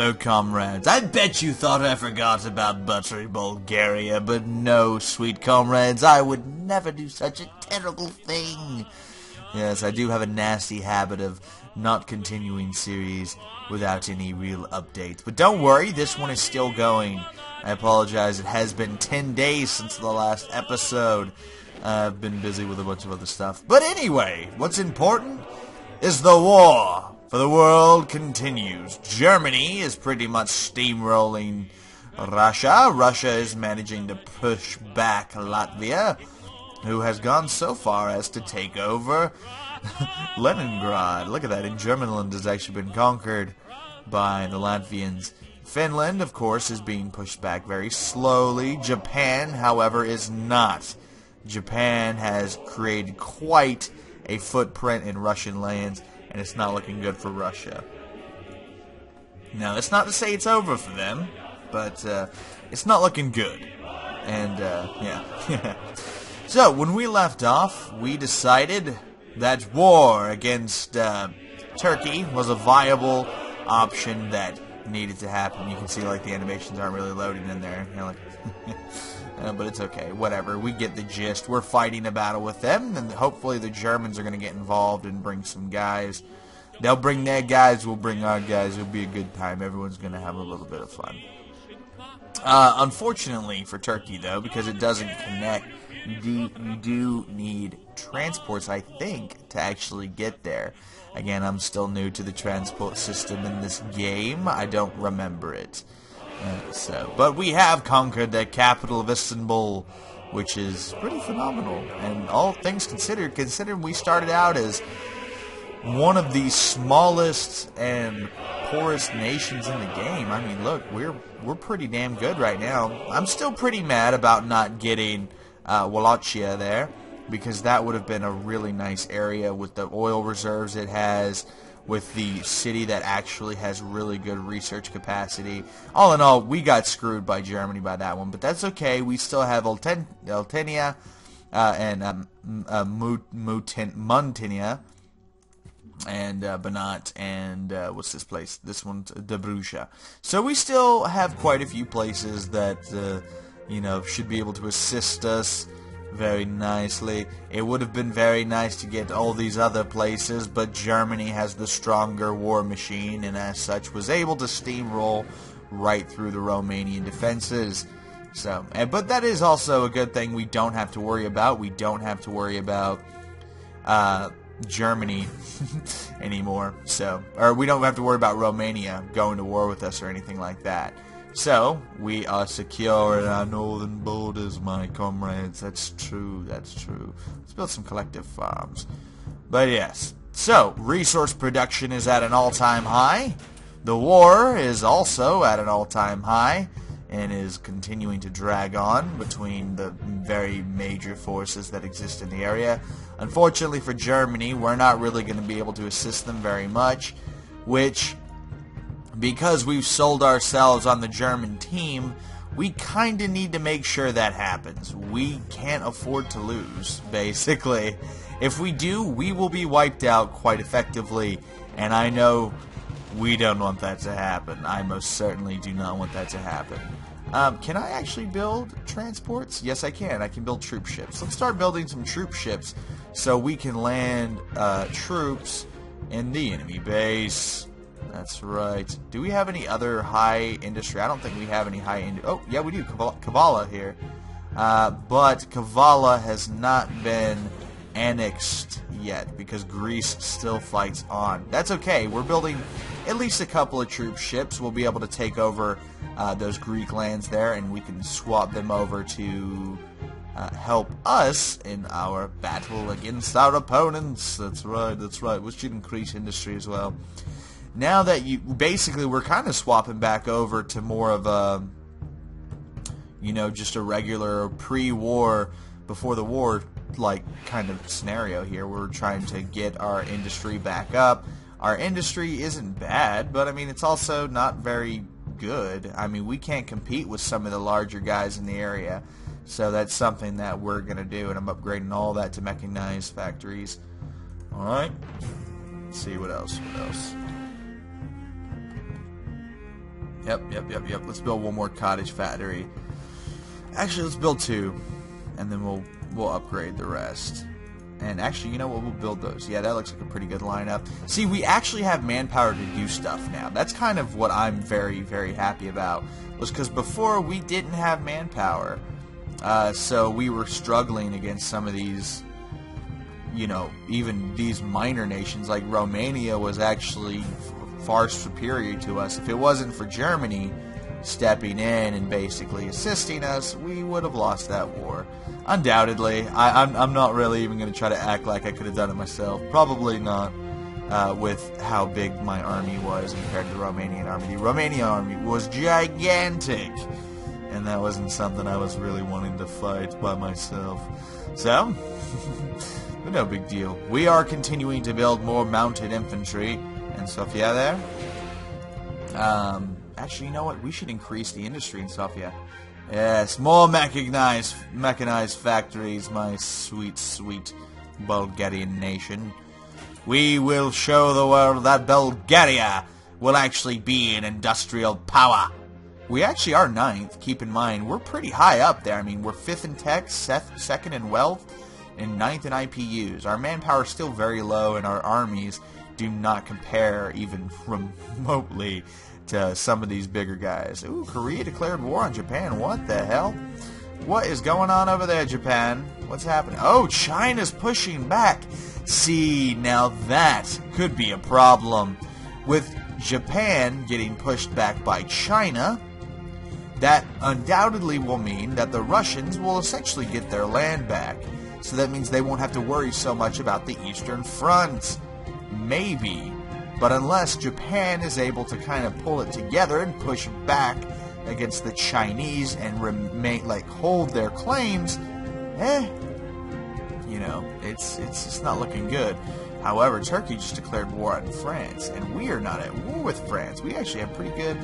So, comrades, I bet you thought I forgot about Buttery Bulgaria, but no, sweet comrades, I would never do such a terrible thing. Yes, I do have a nasty habit of not continuing series without any real updates. But don't worry, this one is still going. I apologize, it has been 10 days since the last episode. I've been busy with a bunch of other stuff. But anyway, what's important is the war for the world continues. Germany is pretty much steamrolling Russia. Russia is managing to push back Latvia, who has gone so far as to take over Leningrad. Look at that. And Germanland has actually been conquered by the Latvians. Finland, of course, is being pushed back very slowly. Japan, however, is not. Japan has created quite a footprint in Russian lands, and it's not looking good for Russia. Now, that's not to say it's over for them, but it's not looking good. And, yeah. So, when we left off, we decided that war against Turkey was a viable option that needed to happen. You can see, like, the animations aren't really loading in there. You know, like, but it's okay. Whatever. We get the gist. We're fighting a battle with them, and hopefully the Germans are going to get involved and bring some guys. They'll bring their guys. We'll bring our guys. It'll be a good time. Everyone's going to have a little bit of fun. Unfortunately for Turkey, though, because it doesn't connect, you do need transports, I think, to actually get there. Again, I'm still new to the transport system in this game. I don't remember it. But we have conquered the capital of Istanbul, which is pretty phenomenal. And all things considered, considering we started out as one of the smallest and poorest nations in the game. I mean, look, we're pretty damn good right now. I'm still pretty mad about not getting Wallachia there, because that would have been a really nice area with the oil reserves it has, with the city that actually has really good research capacity. All in all, we got screwed by Germany by that one, but that's okay. We still have Altenia and Muntinia and Banat and what's this place? This one's Dobruja. So we still have quite a few places that you know, should be able to assist us very nicely. It would have been very nice to get all these other places, but Germany has the stronger war machine, and as such was able to steamroll right through the Romanian defenses. So, but that is also a good thing we don't have to worry about. We don't have to worry about Germany anymore. So, or we don't have to worry about Romania going to war with us or anything like that. So, we are secure in our northern borders, my comrades. That's true, that's true. Let's build some collective farms. But yes, so, resource production is at an all-time high. The war is also at an all-time high, and is continuing to drag on between the very major forces that exist in the area. Unfortunately for Germany, we're not really going to be able to assist them very much, which, because we've sold ourselves on the German team, we kind of need to make sure that happens. We can't afford to lose, basically. If we do, we will be wiped out quite effectively, and I know we don't want that to happen. I most certainly do not want that to happen. Can I actually build transports? Yes, I can. I can build troop ships. Let's start building some troop ships so we can land troops in the enemy base. That's right. Do we have any other high industry? I don't think we have any high industry. Oh, yeah, we do. Kavala here. But Kavala has not been annexed yet because Greece still fights on. That's okay. We're building at least a couple of troop ships. We'll be able to take over those Greek lands there, and we can swap them over to help us in our battle against our opponents. That's right, that's right. We should increase industry as well. Now that basically we're kind of swapping back over to more of a, you know, just a regular pre-war, before the war, like, kind of scenario here. We're trying to get our industry back up. Our industry isn't bad, but I mean, it's also not very good. I mean, we can't compete with some of the larger guys in the area, so that's something that we're going to do, and I'm upgrading all that to mechanized factories. Alright, let's see what else. Yep. Let's build one more cottage factory. Actually, let's build 2, and then we'll upgrade the rest. And actually, you know what? We'll build those. Yeah, that looks like a pretty good lineup. See, we actually have manpower to do stuff now. That's kind of what I'm very, very happy about. Was because before we didn't have manpower, so we were struggling against some of these, you know, even these minor nations. Like Romania was actually far superior to us. If it wasn't for Germany stepping in and basically assisting us, we would have lost that war. Undoubtedly. I'm not really even going to try to act like I could have done it myself. Probably not, with how big my army was compared to the Romanian army. The Romanian army was gigantic, and that wasn't something I was really wanting to fight by myself. So, but no big deal. We are continuing to build more mounted infantry in Sofia there. Actually, you know what? We should increase the industry in Sofia. Yes, more mechanized factories, my sweet, sweet Bulgarian nation. We will show the world that Bulgaria will actually be an industrial power. We actually are 9th, keep in mind. We're pretty high up there. I mean, we're 5th in tech, 2nd in wealth, and 9th in IPUs. Our manpower is still very low, and our armies do not compare even remotely to some of these bigger guys. Ooh, Korea declared war on Japan. What the hell? What is going on over there, Japan? What's happening? Oh, China's pushing back. See, now that could be a problem. With Japan getting pushed back by China, that undoubtedly will mean that the Russians will essentially get their land back. So that means they won't have to worry so much about the Eastern Front. Maybe. But unless Japan is able to kind of pull it together and push back against the Chinese and remain, like, hold their claims, you know, it's just not looking good. However, Turkey just declared war on France, and we are not at war with France. We actually have pretty good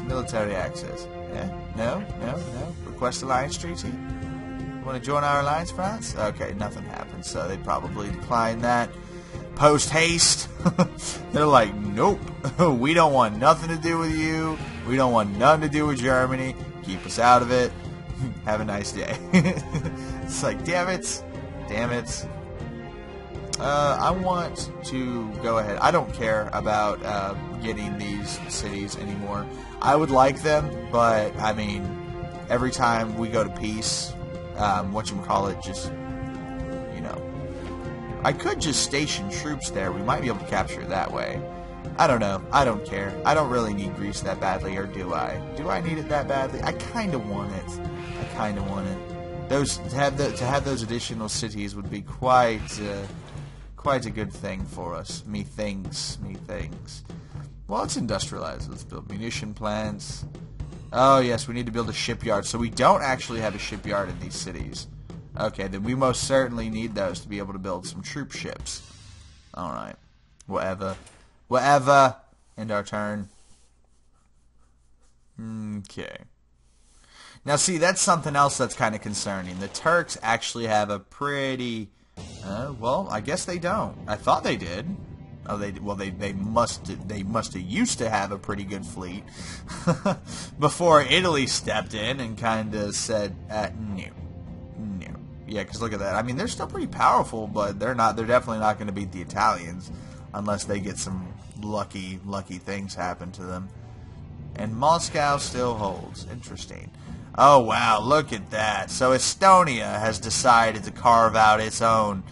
military access. No. Request alliance treaty. You want to join our alliance, France? Okay, nothing happened, so they probably declined that. Post haste. They're like, nope, we don't want nothing to do with you. We don't want nothing to do with Germany. Keep us out of it. Have a nice day. It's like, damn it. I want to go ahead. I don't care about getting these cities anymore. I would like them, but I mean, every time we go to peace, whatchamacallit, just, you know, I could just station troops there. We might be able to capture it that way. I don't know. I don't care. I don't really need Greece that badly, or do I? Do I need it that badly? I kind of want it. To have those additional cities would be quite a good thing for us. Methinks. Well, let's industrialize. Let's build munition plants. Oh yes, we need to build a shipyard. So we don't actually have a shipyard in these cities. Okay, then we most certainly need those to be able to build some troop ships. Alright. Whatever. End our turn. Okay. Now see, that's something else that's kind of concerning. The Turks actually have a pretty... well, I guess they don't. I thought they did. Oh, they must have used to have a pretty good fleet before Italy stepped in and kind of said, no. Yeah, because look at that. I mean, they're still pretty powerful, but they're definitely not going to beat the Italians unless they get some lucky things happen to them. And Moscow still holds. Interesting. Oh, wow, look at that. So Estonia has decided to carve out its own,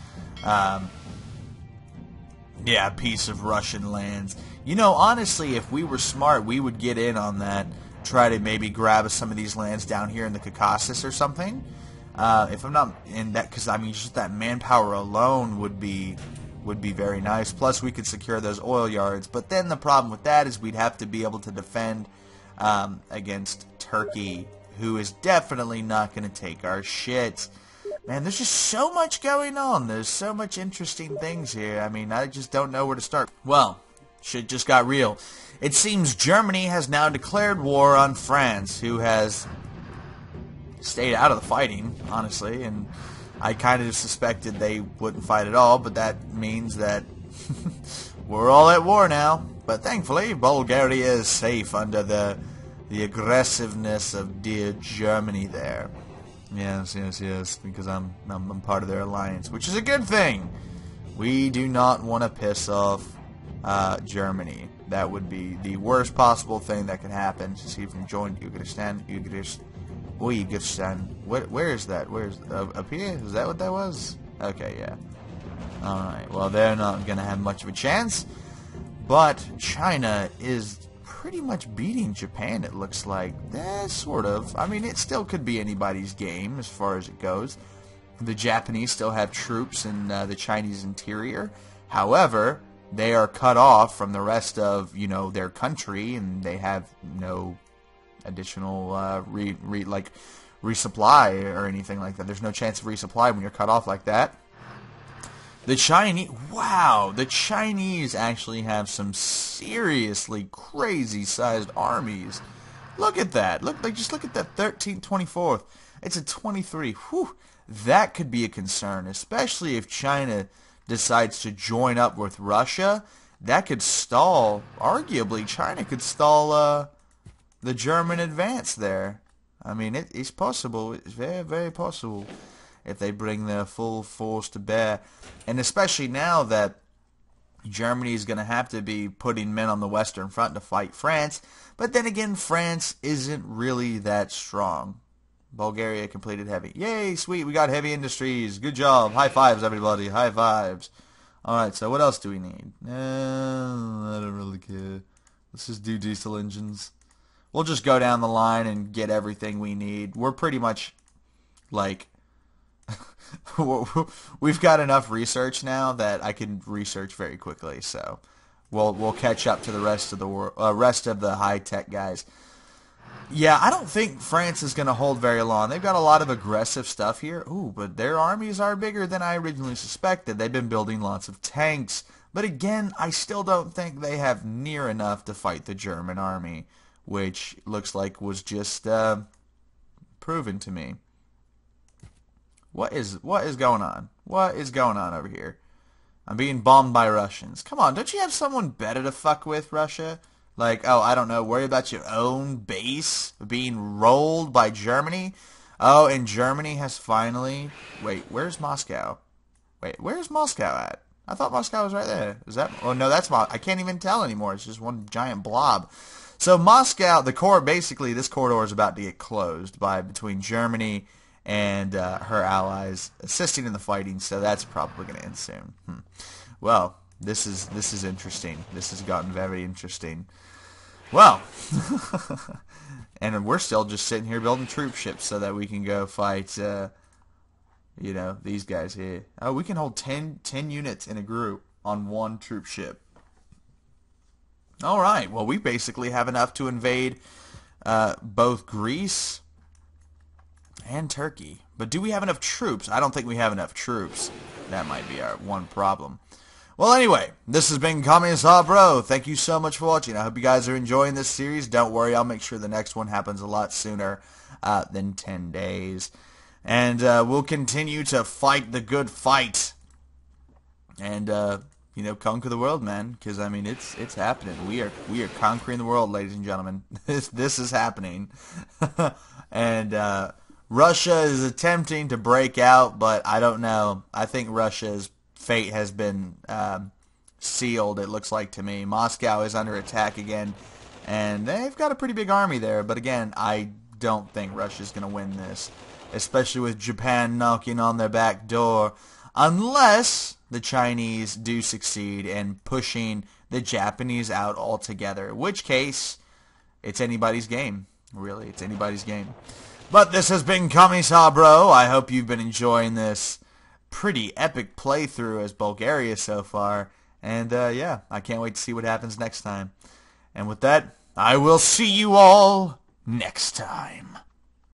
piece of Russian lands. You know, honestly, if we were smart, we would get in on that, try to maybe grab some of these lands down here in the Caucasus or something. If I'm not in that, because, I mean, just that manpower alone would be very nice. Plus, we could secure those oil yards. But then the problem with that is we'd have to be able to defend against Turkey, who is definitely not going to take our shit. Man, there's just so much going on. There's so much interesting things here. I mean, I just don't know where to start. Well, shit just got real. It seems Germany has now declared war on France, who has stayed out of the fighting, honestly, and I kind of suspected they wouldn't fight at all, but that means that we're all at war now. But thankfully, Bulgaria is safe under the aggressiveness of dear Germany there. Yes, because I'm part of their alliance, which is a good thing. We do not want to piss off Germany. That would be the worst possible thing that could happen. To see if we join Uzbekistan. Where is that? Where's up here? Is that what that was? Okay, yeah. All right. Well, they're not gonna have much of a chance. But China is pretty much beating Japan, it looks like. Sort of. I mean, it still could be anybody's game as far as it goes. The Japanese still have troops in the Chinese interior. However, they are cut off from the rest of, their country, and they have no additional resupply or anything like that. There's no chance of resupply when you're cut off like that. The Chinese actually have some seriously crazy-sized armies. Look at that. Just look at that 13th, 24th. It's a 23. Whew. That could be a concern, especially if China decides to join up with Russia. That could stall, arguably, China could stall the German advance there. I mean, it's possible. It's very, very possible if they bring their full force to bear. And especially now that Germany is going to have to be putting men on the Western Front to fight France. But then again, France isn't really that strong. Bulgaria completed heavy. Yay, sweet, we got heavy industries. Good job. High fives, everybody. High fives. Alright, so what else do we need? I don't really care. Let's just do diesel engines. We'll just go down the line and get everything we need. We're pretty much, we've got enough research now that I can research very quickly, so we'll catch up to the rest of the rest of the high-tech guys. Yeah, I don't think France is going to hold very long. They've got a lot of aggressive stuff here. Ooh, but their armies are bigger than I originally suspected. They've been building lots of tanks. But again, I still don't think they have near enough to fight the German army, which looks like was just proven to me. What is going on? What is going on over here? I'm being bombed by Russians. Come on, don't you have someone better to fuck with, Russia? Oh, I don't know, worry about your own base being rolled by Germany? Oh, and Germany has finally... Wait, where's Moscow? Wait, where's Moscow at? I thought Moscow was right there. Is that... Oh, no, that's I can't even tell anymore. It's just one giant blob. So Moscow, basically this corridor is about to get closed between Germany and her allies assisting in the fighting, so that's probably going to end soon. Well, this is interesting. This has gotten very interesting. Well, and we're still just sitting here building troop ships so that we can go fight, these guys here. Oh, we can hold 10 units in a group on one troop ship. All right. Well, we basically have enough to invade both Greece and Turkey. But do we have enough troops? I don't think we have enough troops. That might be our one problem. Well, anyway, this has been Communist Bro. Thank you so much for watching. I hope you guys are enjoying this series. Don't worry, I'll make sure the next one happens a lot sooner than 10 days. And we'll continue to fight the good fight. And, conquer the world, man. Because, I mean, it's happening. We are conquering the world, ladies and gentlemen. This is happening. And Russia is attempting to break out, but I don't know. I think Russia's fate has been sealed, it looks like to me. Moscow is under attack again, and they've got a pretty big army there, but again, I don't think Russia's going to win this, especially with Japan knocking on their back door, unless the Chinese do succeed in pushing the Japanese out altogether, in which case, it's anybody's game. Really, it's anybody's game. But this has been Commissar Bro. I hope you've been enjoying this pretty epic playthrough as Bulgaria so far. And, yeah, I can't wait to see what happens next time. And with that, I will see you all next time.